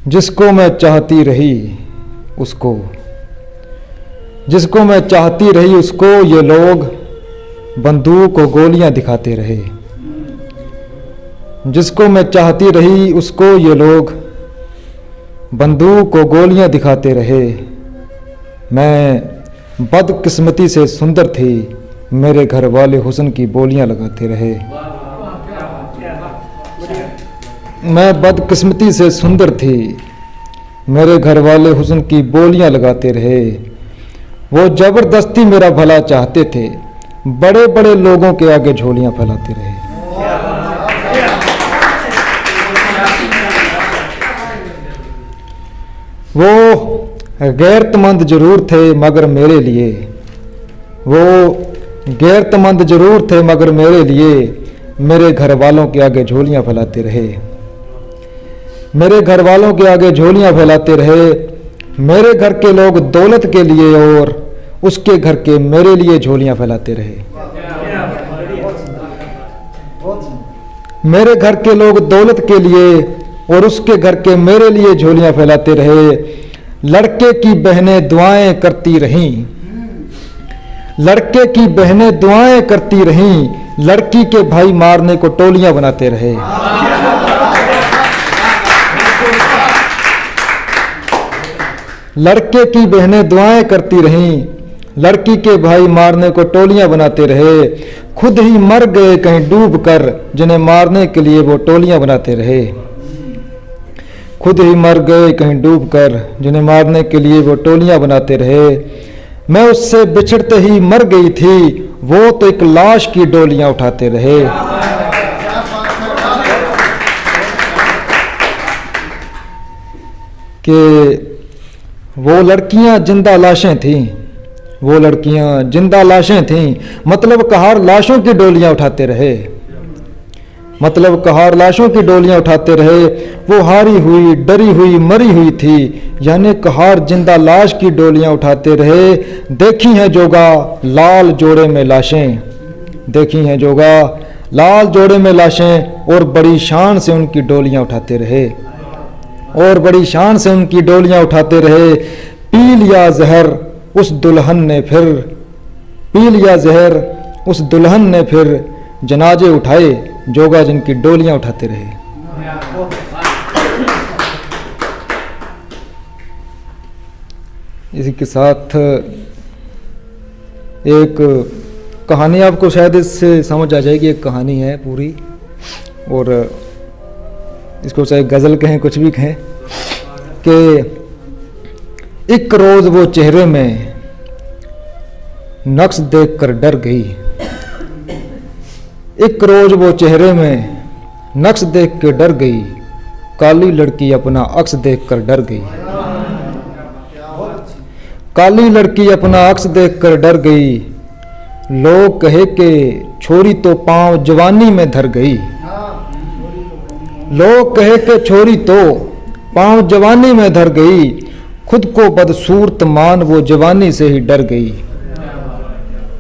जिसको मैं चाहती रही उसको, जिसको मैं चाहती रही उसको ये लोग बंदूक और गोलियां दिखाते रहे। जिसको मैं चाहती रही उसको ये लोग बंदूक और गोलियां दिखाते रहे। मैं बदकिस्मती से सुंदर थी, मेरे घर वाले हुस्न की बोलियां लगाते रहे। मैं बदकिस्मती से सुंदर थी, मेरे घर वाले हुस्न की बोलियां लगाते रहे। वो जबरदस्ती मेरा भला चाहते थे, बड़े बड़े लोगों के आगे झोलियां फैलाते रहे। वो गैरतमंद जरूर थे मगर मेरे लिए, वो गैरतमंद जरूर थे मगर मेरे लिए मेरे घर वालों के आगे झोलियां फैलाते रहे। मेरे घर वालों के आगे झोलियां फैलाते रहे। मेरे घर के लोग दौलत के लिए और उसके घर के मेरे लिए झोलियां फैलाते रहे। मेरे घर के लोग दौलत के लिए और उसके घर के मेरे लिए झोलियां फैलाते रहे। लड़के की बहनें दुआएं करती रहीं, लड़के की बहनें दुआएं करती रहीं, लड़की के भाई मारने को टोलियां बनाते रहे। लड़के की बहनें दुआएं करती रहीं, लड़की के भाई मारने को टोलियां बनाते रहे। खुद ही मर गए कहीं डूब कर, जिन्हें मारने के लिए वो टोलियां बनाते रहे। खुद ही मर गए कहीं डूब कर, जिन्हें मारने के लिए वो टोलियां बनाते रहे। मैं उससे बिछड़ते ही मर गई थी, वो तो एक लाश की डोलियां उठाते रहे। कि वो लड़कियां जिंदा लाशें थीं, वो लड़कियां जिंदा लाशें थीं, मतलब कहार लाशों की डोलियां उठाते रहे। मतलब कहार लाशों की डोलियां उठाते रहे। वो हारी हुई डरी हुई मरी हुई थी, यानी कहार जिंदा लाश की डोलियां उठाते रहे। देखी हैं जोगा लाल जोड़े में लाशें, देखी हैं जोगा लाल जोड़े में लाशें, और बड़ी शान से उनकी डोलियां उठाते रहे, और बड़ी शान से उनकी डोलियां उठाते रहे। पी लिया जहर उस दुल्हन ने फिर, पी लिया जहर उस दुल्हन ने फिर, जनाजे उठाए जोगा जिनकी डोलियां उठाते रहे। इसी के साथ एक कहानी, आपको शायद इससे समझ आ जाएगी। एक कहानी है पूरी, और इसको चाहे गजल कहें कुछ भी कहें, कि एक रोज वो चेहरे में नक्श देखकर डर गई। एक रोज वो चेहरे में नक्श देख के डर गई, काली लड़की अपना अक्स देखकर डर गई। काली लड़की अपना अक्स देखकर डर गई। लोग कहे कि छोरी तो पांव जवानी में धर गई। लोग कहे कि छोरी तो पांव जवानी में धर गई। खुद को बदसूरत मान वो जवानी से ही डर गई।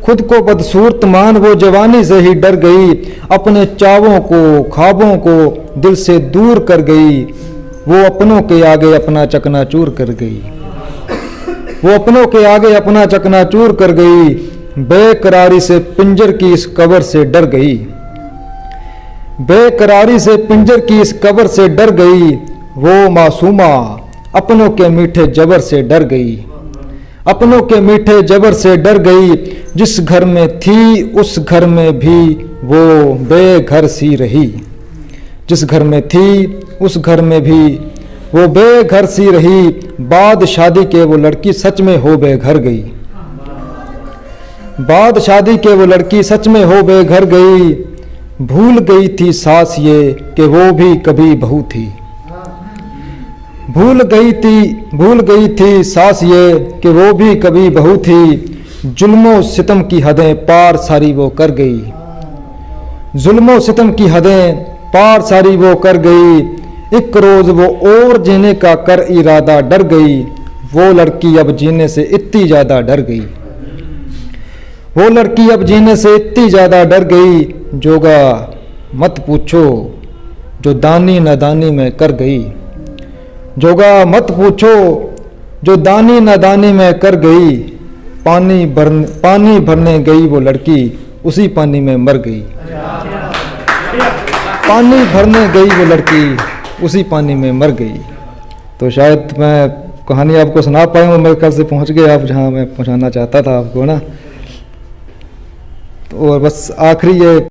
खुद को बदसूरत मान वो जवानी से ही डर गई। अपने चावों को ख्वाबों को दिल से दूर कर गई। वो अपनों के आगे अपना चकनाचूर कर गई। वो अपनों के आगे अपना चकनाचूर कर गई। बेकरारी से पिंजर की इस कब्र से डर गई। बेकरारी से पिंजर की इस कब्र से डर गई। वो मासूमा अपनों के मीठे जबर से डर गई। अपनों के मीठे जबर से डर गई। जिस घर में थी उस घर में भी वो बेघर सी रही। जिस घर में थी उस घर में भी वो बेघर सी रही। बाद शादी के वो लड़की सच में हो बेघर गई। बाद शादी के वो लड़की सच में हो बेघर गई। भूल गई थी सास ये कि वो भी कभी बहू थी। भूल गई थी सास ये कि वो भी कभी बहू थी। जुल्मों सितम की हदें पार सारी वो कर गई। जुल्मों सितम की हदें पार सारी वो कर गई। एक रोज वो और जीने का कर इरादा डर गई। वो लड़की अब जीने से इतनी ज्यादा डर गई। वो लड़की अब जीने से इतनी ज्यादा डर गई। जोगा मत पूछो जो दानी नादानी में कर गई। जोगा मत पूछो जो दानी नादानी में कर गई, पानी भरने गई वो लड़की उसी पानी में मर गई। पानी भरने गई वो लड़की उसी पानी में मर गई। तो शायद मैं कहानी आपको सुना पाया हूँ, मेरे ख्याल से पहुँच गए आप जहाँ मैं पहुँचाना चाहता था आपको ना। तो और बस आखिरी ये